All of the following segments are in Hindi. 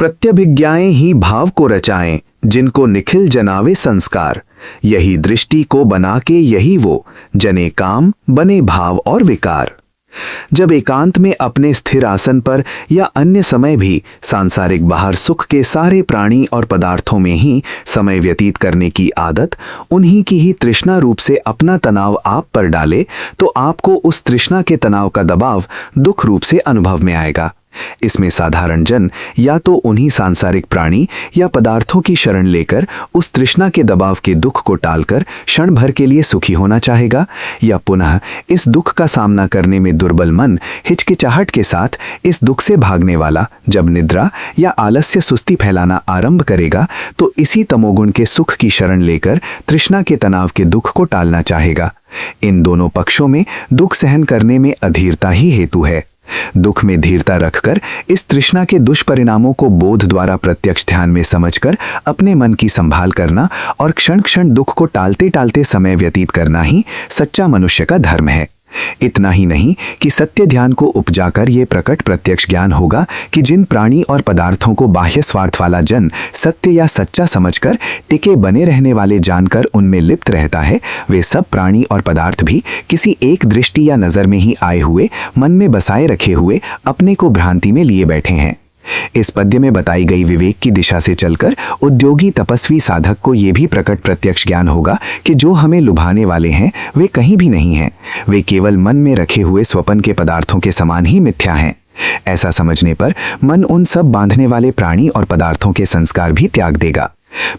प्रत्यभिज्ञाएं ही भाव को रचाएं, जिनको निखिल जनावे संस्कार। यही दृष्टि को बना के यही वो जने काम बने भाव और विकार। जब एकांत में अपने स्थिर आसन पर या अन्य समय भी सांसारिक बाहर सुख के सारे प्राणी और पदार्थों में ही समय व्यतीत करने की आदत, उन्हीं की ही तृष्णा रूप से अपना तनाव आप पर डाले, तो आपको उस तृष्णा के तनाव का दबाव दुख रूप से अनुभव में आएगा। इसमें साधारण जन या तो उन्हीं सांसारिक प्राणी या पदार्थों की शरण लेकर उस तृष्णा के दबाव के दुख को टालकर क्षण भर के लिए सुखी होना चाहेगा, या पुनः इस दुख का सामना करने में दुर्बल मन हिचकिचाहट के साथ इस दुख से भागने वाला जब निद्रा या आलस्य सुस्ती फैलाना आरंभ करेगा, तो इसी तमोगुण के सुख की शरण लेकर तृष्णा के तनाव के दुख को टालना चाहेगा। इन दोनों पक्षों में दुख सहन करने में अधीरता ही हेतु है। दुख में धीरता रखकर इस तृष्णा के दुष्परिणामों को बोध द्वारा प्रत्यक्ष ध्यान में समझकर अपने मन की संभाल करना और क्षण क्षण दुख को टालते टालते समय व्यतीत करना ही सच्चा मनुष्य का धर्म है। इतना ही नहीं कि सत्य ध्यान को उपजाकर ये प्रकट प्रत्यक्ष ज्ञान होगा कि जिन प्राणी और पदार्थों को बाह्य स्वार्थ वाला जन सत्य या सच्चा समझकर टिके बने रहने वाले जानकर उनमें लिप्त रहता है, वे सब प्राणी और पदार्थ भी किसी एक दृष्टि या नजर में ही आए हुए मन में बसाए रखे हुए अपने को भ्रांति में लिए बैठे हैं। इस पद्य में बताई गई विवेक की दिशा से चलकर उद्योगी तपस्वी साधक को यह भी प्रकट प्रत्यक्ष ज्ञान होगा कि जो हमें लुभाने वाले हैं वे कहीं भी नहीं हैं, वे केवल मन में रखे हुए स्वपन के पदार्थों के समान ही मिथ्या हैं। ऐसा समझने पर मन उन सब बांधने वाले प्राणी और पदार्थों के संस्कार भी त्याग देगा।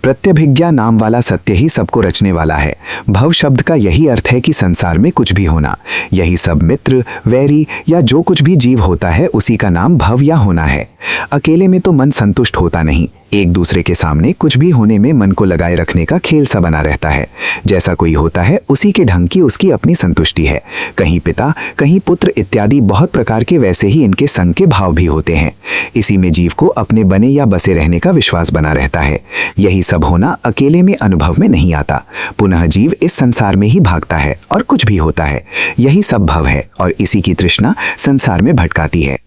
प्रत्यभिज्ञा नाम वाला सत्य ही सबको रचने वाला है। भव शब्द का यही अर्थ है कि संसार में कुछ भी होना। यही सब मित्र, वैरी या जो कुछ भी जीव होता है उसी का नाम भव या होना है। अकेले में तो मन संतुष्ट होता नहीं, एक दूसरे के सामने कुछ भी होने में मन को लगाए रखने का खेल सा बना रहता है। जैसा कोई होता है उसी के ढंग की उसकी अपनी संतुष्टि है। कहीं पिता, कहीं पुत्र इत्यादि बहुत प्रकार के वैसे ही इनके संग के भाव भी होते हैं। इसी में जीव को अपने बने या बसे रहने का विश्वास बना रहता है। यही सब होना अकेले में अनुभव में नहीं आता। पुनः जीव इस संसार में ही भागता है और कुछ भी होता है। यही सब भव है और इसी की तृष्णा संसार में भटकाती है।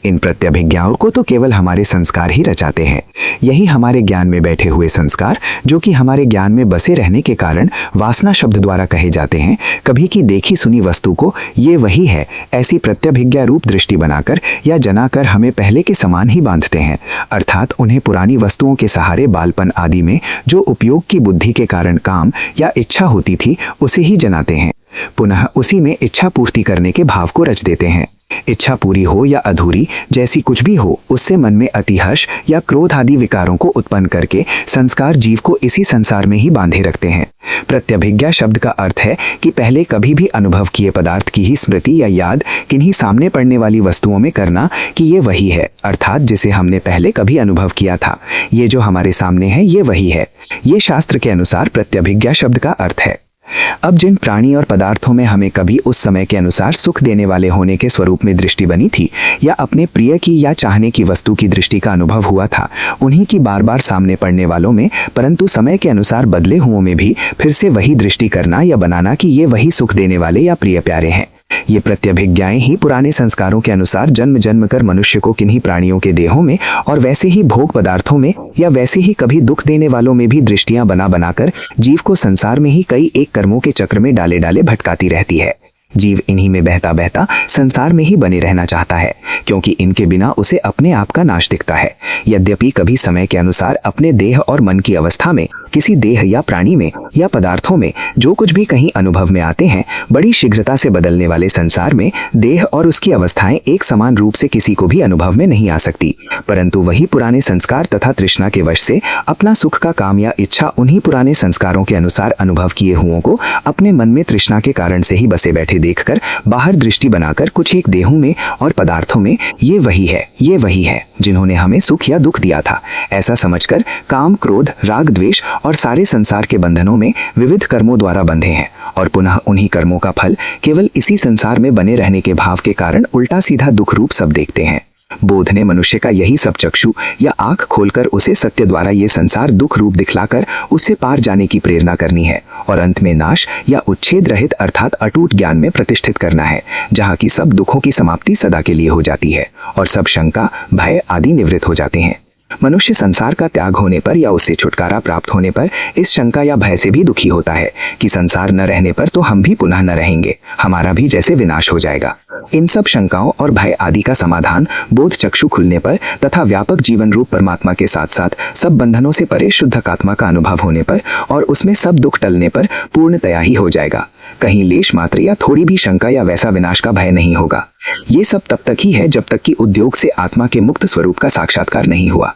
इन प्रत्यभिज्ञाओं को तो केवल हमारे संस्कार ही रचाते हैं। यही हमारे ज्ञान में बैठे हुए संस्कार, जो कि हमारे ज्ञान में बसे रहने के कारण वासना शब्द द्वारा कहे जाते हैं, कभी की देखी सुनी वस्तु को ये वही है ऐसी प्रत्यभिज्ञा रूप दृष्टि बनाकर या जनाकर हमें पहले के समान ही बांधते हैं। अर्थात उन्हें पुरानी वस्तुओं के सहारे बालपन आदि में जो उपयोग की बुद्धि के कारण काम या इच्छा होती थी उसे ही जनाते हैं। पुनः उसी में इच्छा पूर्ति करने के भाव को रच देते हैं। इच्छा पूरी हो या अधूरी, जैसी कुछ भी हो, उससे मन में अतिहर्ष या क्रोध आदि विकारों को उत्पन्न करके संस्कार जीव को इसी संसार में ही बांधे रखते हैं। प्रत्यभिज्ञा शब्द का अर्थ है कि पहले कभी भी अनुभव किए पदार्थ की ही स्मृति या याद किन्हीं सामने पड़ने वाली वस्तुओं में करना कि ये वही है, अर्थात जिसे हमने पहले कभी अनुभव किया था, ये जो हमारे सामने है ये वही है। ये शास्त्र के अनुसार प्रत्यभिज्ञा शब्द का अर्थ है। अब जिन प्राणी और पदार्थों में हमें कभी उस समय के अनुसार सुख देने वाले होने के स्वरूप में दृष्टि बनी थी या अपने प्रिय की या चाहने की वस्तु की दृष्टि का अनुभव हुआ था, उन्हीं की बार बार सामने पड़ने वालों में परंतु समय के अनुसार बदले हुओं में भी फिर से वही दृष्टि करना या बनाना कि ये वही सुख देने वाले या प्रिय प्यारे हैं। ये प्रत्यभिज्ञाएं ही पुराने संस्कारों के अनुसार जन्म जन्म कर मनुष्य को किन्हीं प्राणियों के देहों में और वैसे ही भोग पदार्थों में या वैसे ही कभी दुख देने वालों में भी दृष्टियां बना बनाकर जीव को संसार में ही कई एक कर्मों के चक्र में डाले डाले भटकाती रहती है। जीव इन्हीं में बहता बहता संसार में ही बने रहना चाहता है, क्योंकि इनके बिना उसे अपने आप का नाश दिखता है। यद्यपि कभी समय के अनुसार अपने देह और मन की अवस्था में किसी देह या प्राणी में या पदार्थों में जो कुछ भी कहीं अनुभव में आते हैं, बड़ी शीघ्रता से बदलने वाले संसार में देह और उसकी अवस्थाएं एक समान रूप से किसी को भी अनुभव में नहीं आ सकती। परंतु वही पुराने संस्कार तथा तृष्णा के वश से अपना सुख का काम या इच्छा उन्हीं पुराने संस्कारों के अनुसार अनुभव किए हुओं को अपने मन में तृष्णा के कारण से ही बसे बैठे देखकर बाहर दृष्टि बनाकर कुछ एक देहों में और पदार्थों में ये वही है जिन्होंने हमें सुख या दुख दिया था, ऐसा समझकर काम, क्रोध, राग, द्वेष और सारे संसार के बंधनों में विविध कर्मों द्वारा बंधे हैं और पुनः उन्हीं कर्मों का फल केवल इसी संसार में बने रहने के भाव के कारण उल्टा सीधा दुख रूप सब देखते हैं। बोध ने मनुष्य का यही सब चक्षु या आंख खोलकर उसे सत्य द्वारा ये संसार दुख रूप दिखलाकर उससे पार जाने की प्रेरणा करनी है और अंत में नाश या उच्छेद रहित अर्थात अटूट ज्ञान में प्रतिष्ठित करना है, जहाँ की सब दुखों की समाप्ति सदा के लिए हो जाती है और सब शंका, भय आदि निवृत्त हो जाते हैं। मनुष्य संसार का त्याग होने पर या उससे छुटकारा प्राप्त होने पर इस शंका या भय से भी दुखी होता है कि संसार न रहने पर तो हम भी पुनः न रहेंगे, हमारा भी जैसे विनाश हो जाएगा। इन सब शंकाओं और भय आदि का समाधान बोध चक्षु खुलने पर तथा व्यापक जीवन रूप परमात्मा के साथ साथ सब बंधनों से परे शुद्धकात्मा का अनुभव होने पर और उसमें सब दुख टलने पर पूर्णतया ही हो जाएगा। कहीं लेश मात्र या थोड़ी भी शंका या वैसा विनाश का भय नहीं होगा। ये सब तब तक ही है जब तक कि उद्योग से आत्मा के मुक्त स्वरूप का साक्षात्कार नहीं हुआ।